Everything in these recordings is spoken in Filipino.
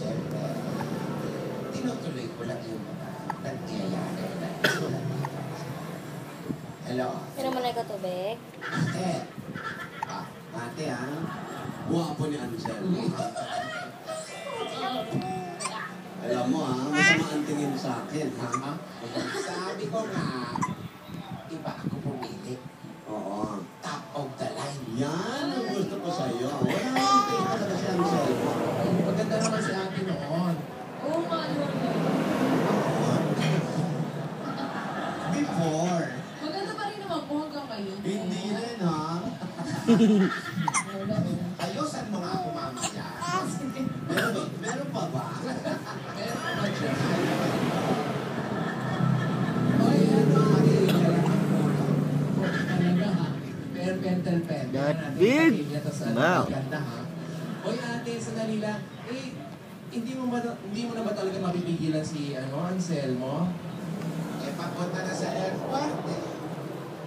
siyempre, tinutuloy ko lang yung mga nangyayari na isulat dito. Hello? Pero mo na ikaw tubig? Ate. Ate Guwapo ni Ansel. Alam mo masama ang tingin sa akin, ha? Sabi ko nga, iba ako pumili. Oo. Top of the line. Yan ang gusto ko sa'yo. Wala nang tingin talaga si Ansel. Maganda naman si ate noon. Oo nga, Before. maganda pa rin naman po hanggang ngayon. Hindi rin, ha? Ayusan mo nga ako mamaya. Meron pa ba? Meron pa ba dyan? Oy, pen. That big? Wow. Ganda, ha? Oy, ate, sandali lang. Hindi mo na ba talaga mapipigilan si Ansel mo? Papunta na sa airport.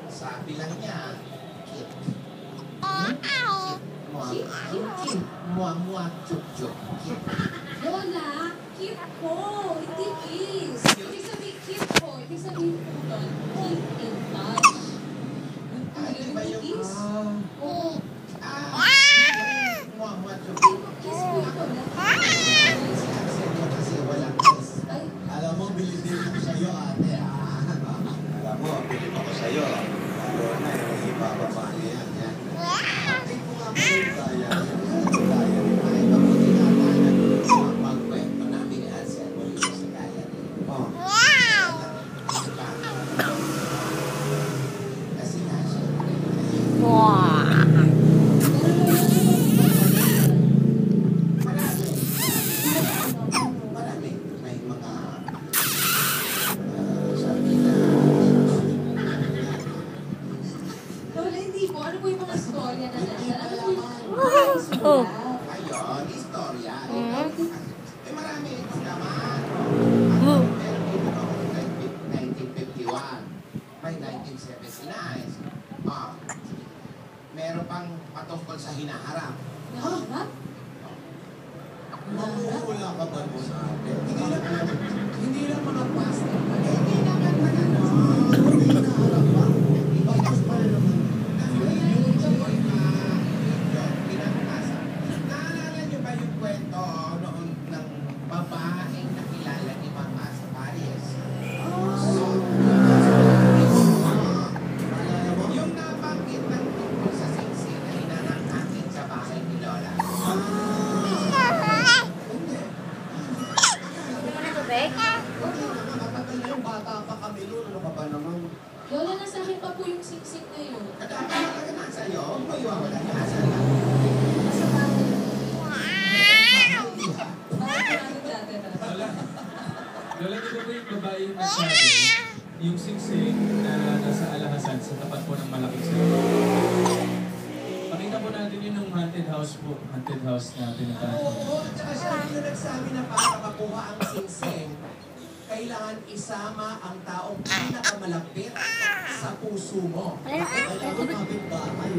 Sabi lang niya, cute. Mua, chuk. Lola, cute po. Hindi kiss. Ibig sabihin cute po. Ibig sabihin po doon, keep in touch. Di ba yung... Kiss? Oo. Mua, chuk. Kiss po ito. Si Ansel mo kasi walang kiss. Ay, Alam mo, bilib din ako sa'yo, ate, Alam mo, bilib ako sa'yo. Lalo na, ibababa niya yan. Ate ko nga po yung kaya. Ay, mabuti nga tayo. Magkwento namin ni Ansel mo yung sa kaya. Kasi nga siya. Marami. May mga sabi na Lola, hindi po. Ano po yung mga storya na nasa? Ano po yung Oh. ayun, istorya. Marami ito naman. Oh. Meron dito noong 1951. May 1979. Meron pang patungkol sa hinaharap. Naharap? Mamumula ka ba mo sa atin? Hindi lang mga past. Hindi naman na Hindi hinaharap ba? Ipagkas pa rin naman. Naalala niyo ba yung kwento noon ng babaeng nakilala ni Mama sa Paris? Yung nabanggit ng tungkol sa siksi na hinanangakit sa bahay ni Lola. Tubig? Matagal na yung bata pa kami noon. Ano ka ba naman? Lola, nasa akin pa po yung siksik na yun. Talaga na sa'yo? Maiwawala ka na sa'yo. Nasa bahay. Parang dati na. Lola, di ba po yung babae yung nagsabi, yung singsing na nasa alahasan sa tapat po ng malaking silo? Pakita po natin yun ng haunted house po. Haunted house na pinuntahan po. Oo, at saka siya rin yung nagsabi na para makuha ang singsing, kailangan isama ang taong pinakamalapit sa puso mo. Wala na. Kailangan kapit bahay.